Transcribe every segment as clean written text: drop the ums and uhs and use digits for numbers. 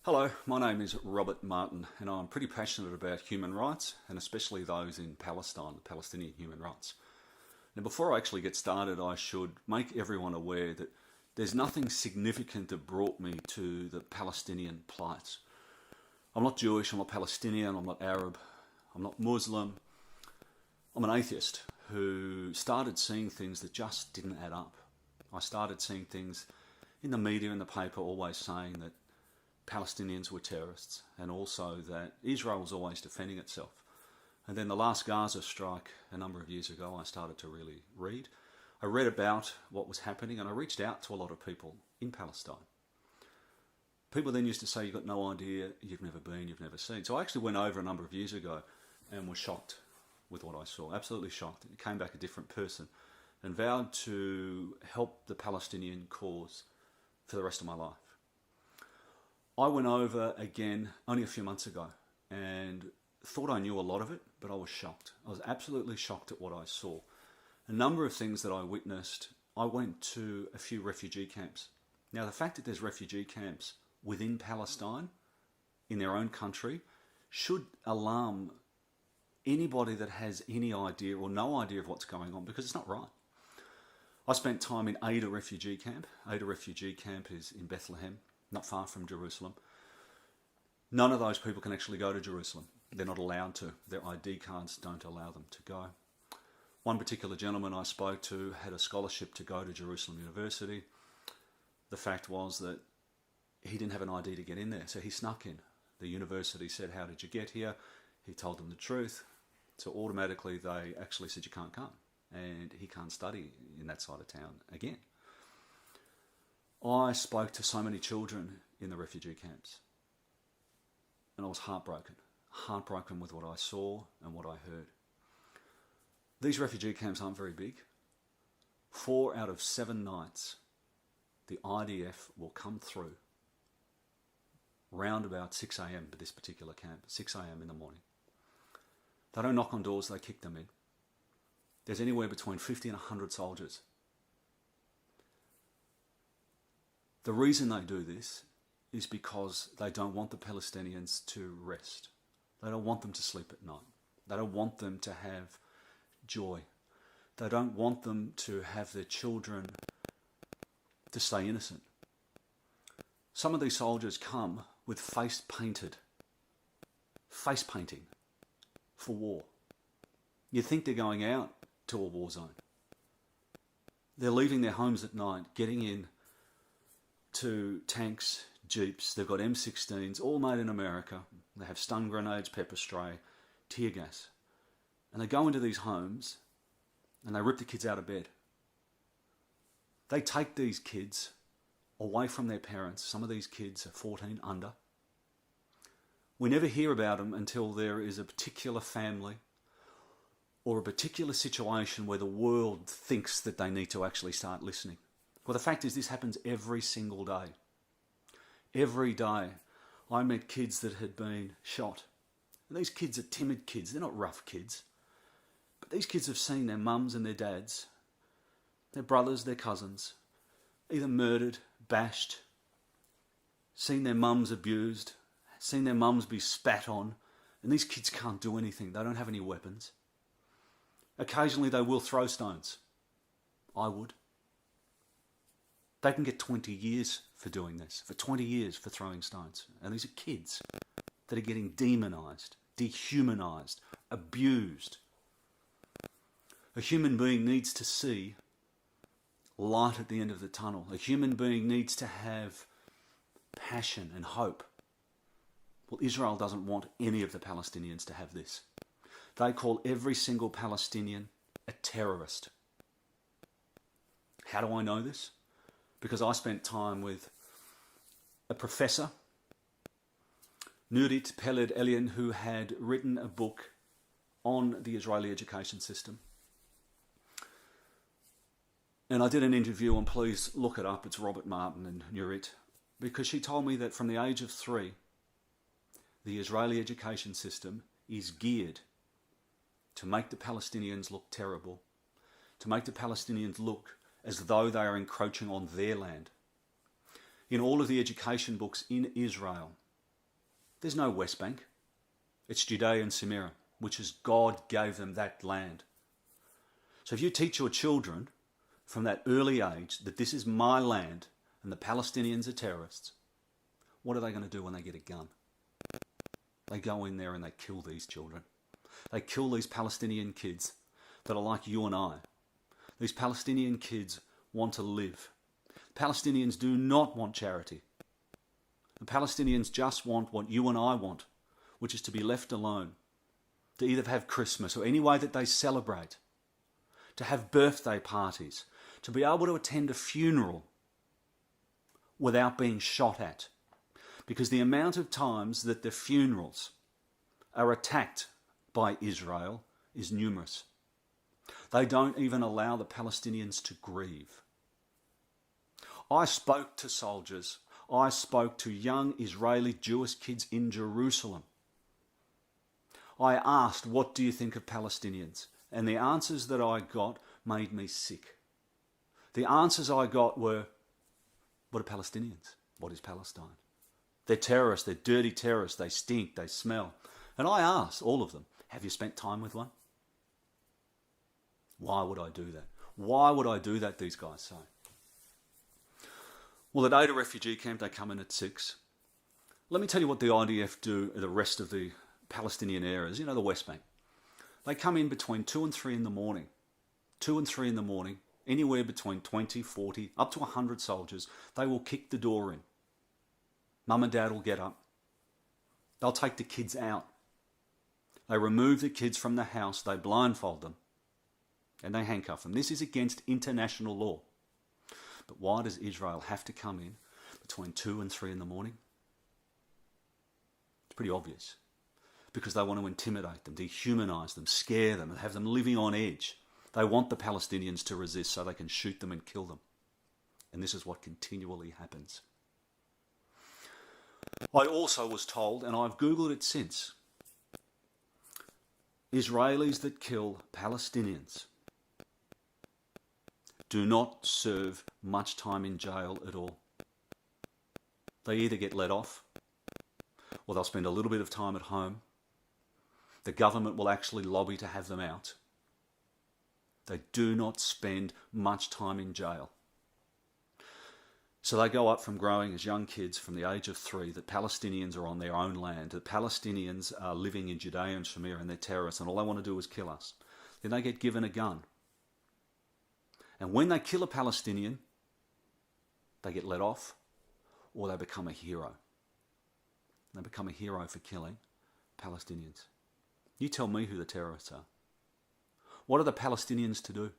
Hello, my name is Robert Martin and I'm pretty passionate about human rights and especially those in Palestine, the Palestinian human rights. Now before I actually get started, I should make everyone aware that there's nothing significant that brought me to the Palestinian plight. I'm not Jewish, I'm not Palestinian, I'm not Arab, I'm not Muslim. I'm an atheist who started seeing things that just didn't add up. I started seeing things in the media and the paper always saying that Palestinians were terrorists and also that Israel was always defending itself. And then the last Gaza strike a number of years ago, I started to really read. I read about what was happening and I reached out to a lot of people in Palestine. People then used to say, you've got no idea, you've never been, you've never seen. So I actually went over a number of years ago and was shocked with what I saw, absolutely shocked. It came back a different person and vowed to help the Palestinian cause for the rest of my life. I went over again only a few months ago and thought I knew a lot of it, but I was shocked. I was absolutely shocked at what I saw. A number of things that I witnessed. I went to a few refugee camps. Now, the fact that there's refugee camps within Palestine, in their own country, should alarm anybody that has any idea or no idea of what's going on, because it's not right. I spent time in Ada refugee camp. Ada refugee camp is in Bethlehem, not far from Jerusalem. None of those people can actually go to Jerusalem. They're not allowed to. Their ID cards don't allow them to go. One particular gentleman I spoke to had a scholarship to go to Jerusalem University. The fact was that he didn't have an ID to get in there, so he snuck in. The university said, how did you get here? He told them the truth. So automatically they actually said, you can't come. And he can't study in that side of town again. I spoke to so many children in the refugee camps and I was heartbroken with what I saw and what I heard. These refugee camps aren't very big. 4 out of 7 nights the IDF will come through round about 6 a.m. at this particular camp, 6 a.m. in the morning. They don't knock on doors, they kick them in. There's anywhere between 50 and 100 soldiers. The reason they do this is because they don't want the Palestinians to rest. They don't want them to sleep at night. They don't want them to have joy. They don't want them to have their children to stay innocent. Some of these soldiers come with face painting for war. You think they're going out to a war zone. They're leaving their homes at night, getting in to tanks, jeeps. They've got M16s, all made in America. They have stun grenades, pepper spray, tear gas. And they go into these homes and they rip the kids out of bed. They take these kids away from their parents. Some of these kids are 14 under. We never hear about them until there is a particular family or a particular situation where the world thinks that they need to actually start listening. Well, the fact is this happens every single day. Every day I met kids that had been shot. And these kids are timid kids, they're not rough kids. But these kids have seen their mums and their dads, their brothers, their cousins, either murdered, bashed, seen their mums abused, seen their mums be spat on, and these kids can't do anything. They don't have any weapons. Occasionally they will throw stones. I would. They can get 20 years for doing this, for 20 years for throwing stones. And these are kids that are getting demonised, dehumanised, abused. A human being needs to see light at the end of the tunnel. A human being needs to have passion and hope. Well, Israel doesn't want any of the Palestinians to have this. They call every single Palestinian a terrorist. How do I know this? Because I spent time with a professor, Nurit Peled Elian, who had written a book on the Israeli education system. And I did an interview, and please look it up, it's Robert Martin and Nurit, because she told me that from the age of 3, the Israeli education system is geared to make the Palestinians look terrible, to make the Palestinians look as though they are encroaching on their land. In all of the education books in Israel, There's no West Bank. It's Judea and Samaria, which is God gave them that land. So if you teach your children from that early age that this is my land and the Palestinians are terrorists, what are they going to do when they get a gun? They go in there and they kill these children. They kill these Palestinian kids that are like you and I. These Palestinian kids want to live. Palestinians do not want charity. The Palestinians just want what you and I want, which is to be left alone, to either have Christmas or any way that they celebrate, to have birthday parties, to be able to attend a funeral without being shot at. Because the amount of times that the funerals are attacked by Israel is numerous. They don't even allow the Palestinians to grieve. I spoke to soldiers. I spoke to young Israeli Jewish kids in Jerusalem. I asked, what do you think of Palestinians? And the answers that I got made me sick. The answers I got were, what are Palestinians? What is Palestine? They're terrorists, they're dirty terrorists, they stink, they smell. And I asked all of them, have you spent time with one? Why would I do that? Why would I do that, these guys say. Well, at Ada refugee camp, they come in at 6. Let me tell you what the IDF do at the rest of the Palestinian areas, the West Bank. They come in between 2 and 3 in the morning. 2 and 3 in the morning, anywhere between 20, 40, up to 100 soldiers. They will kick the door in. Mum and Dad will get up. They'll take the kids out. They remove the kids from the house, they blindfold them, and they handcuff them. This is against international law. But why does Israel have to come in between 2 and 3 in the morning? It's pretty obvious. Because they want to intimidate them, dehumanize them, scare them, and have them living on edge. They want the Palestinians to resist so they can shoot them and kill them. And this is what continually happens. I also was told, and I've Googled it since, Israelis that kill Palestinians do not serve much time in jail at all. They either get let off, or they'll spend a little bit of time at home. The government will actually lobby to have them out. They do not spend much time in jail. So they go up from growing as young kids from the age of 3 that Palestinians are on their own land, that Palestinians are living in Judea and Samaria and they're terrorists and all they want to do is kill us. Then they get given a gun. And when they kill a Palestinian, they get let off or they become a hero. They become a hero for killing Palestinians. You tell me who the terrorists are. What are the Palestinians to do?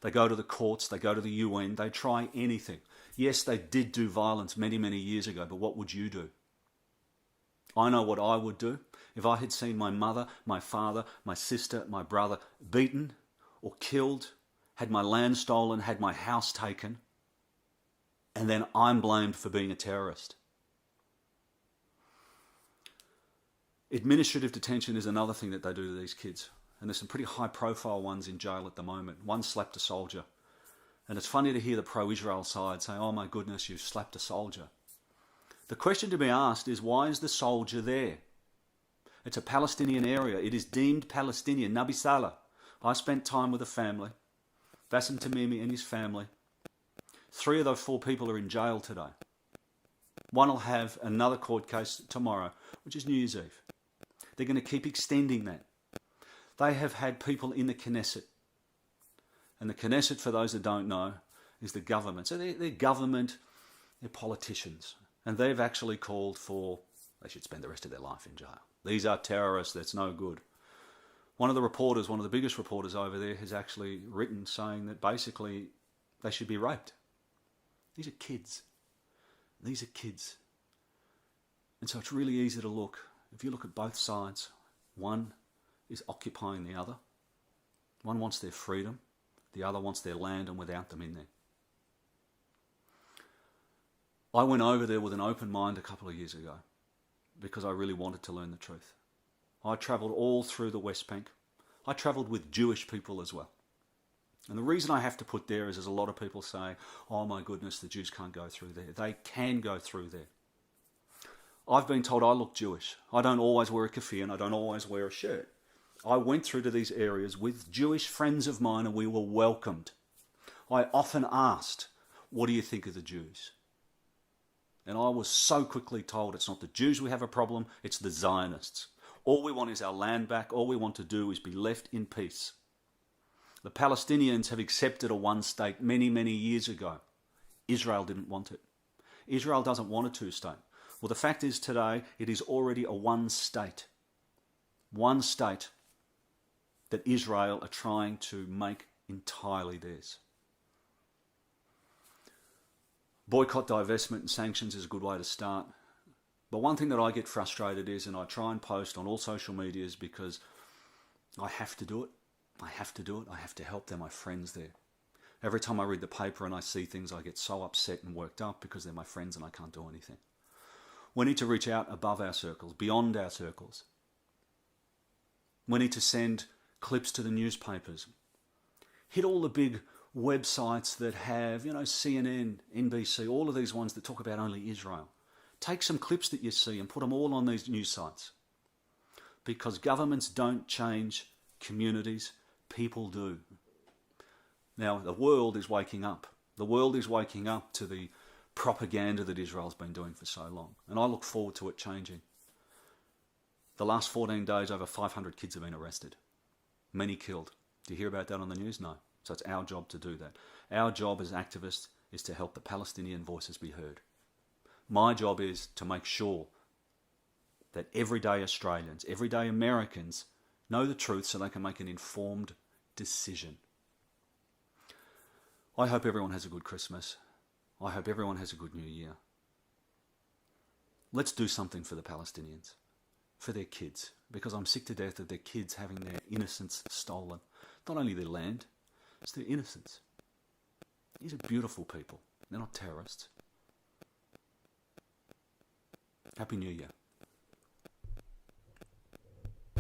They go to the courts, they go to the UN, they try anything. Yes, they did do violence many, many years ago, but what would you do? I know what I would do. If I had seen my mother, my father, my sister, my brother beaten or killed, had my land stolen, had my house taken, and then I'm blamed for being a terrorist. Administrative detention is another thing that they do to these kids. And there's some pretty high-profile ones in jail at the moment. One slapped a soldier. And it's funny to hear the pro-Israel side say, oh my goodness, you've slapped a soldier. The question to be asked is, why is the soldier there? It's a Palestinian area. It is deemed Palestinian. Nabi Salah. I spent time with a family. Bassem Tamimi and his family. 3 of those 4 people are in jail today. One will have another court case tomorrow, which is New Year's Eve. They're going to keep extending that. They have had people in the Knesset. And the Knesset, for those that don't know, is the government. So they're government, they're politicians. And they've actually called for, they should spend the rest of their life in jail. These are terrorists, that's no good. One of the reporters, one of the biggest reporters over there, has actually written saying that basically they should be raped. These are kids. These are kids. And so it's really easy to look. If you look at both sides, one is occupying the other. One wants their freedom, the other wants their land and without them in there. I went over there with an open mind a couple of years ago because I really wanted to learn the truth. I travelled all through the West Bank. I travelled with Jewish people as well. And the reason I have to put there is there's a lot of people saying, oh my goodness, the Jews can't go through there. They can go through there. I've been told I look Jewish. I don't always wear a keffiyeh and I don't always wear a shirt. I went through to these areas with Jewish friends of mine and we were welcomed. I often asked, what do you think of the Jews? And I was so quickly told it's not the Jews we have a problem, it's the Zionists. All we want is our land back. All we want to do is be left in peace. The Palestinians have accepted a one state many, many years ago. Israel didn't want it. Israel doesn't want a two-state. Well, the fact is today it is already a one state. One state that Israel are trying to make entirely theirs. Boycott, divestment and sanctions is a good way to start. But one thing that I get frustrated is, and I try and post on all social medias because I have to do it. I have to do it. I have to help. They're my friends there. Every time I read the paper and I see things, I get so upset and worked up because they're my friends and I can't do anything. We need to reach out above our circles, beyond our circles. We need to send clips to the newspapers. Hit all the big websites that have, CNN, NBC, all of these ones that talk about only Israel. Take some clips that you see and put them all on these news sites. Because governments don't change communities, people do. Now, the world is waking up. The world is waking up to the propaganda that Israel's been doing for so long. And I look forward to it changing. The last 14 days, over 500 kids have been arrested. Many killed. Do you hear about that on the news? No. So it's our job to do that. Our job as activists is to help the Palestinian voices be heard. My job is to make sure that everyday Australians, everyday Americans know the truth so they can make an informed decision. I hope everyone has a good Christmas. I hope everyone has a good New Year. Let's do something for the Palestinians, for their kids, because I'm sick to death of their kids having their innocence stolen. Not only their land, it's their innocence. These are beautiful people. They're not terrorists. Happy New Year.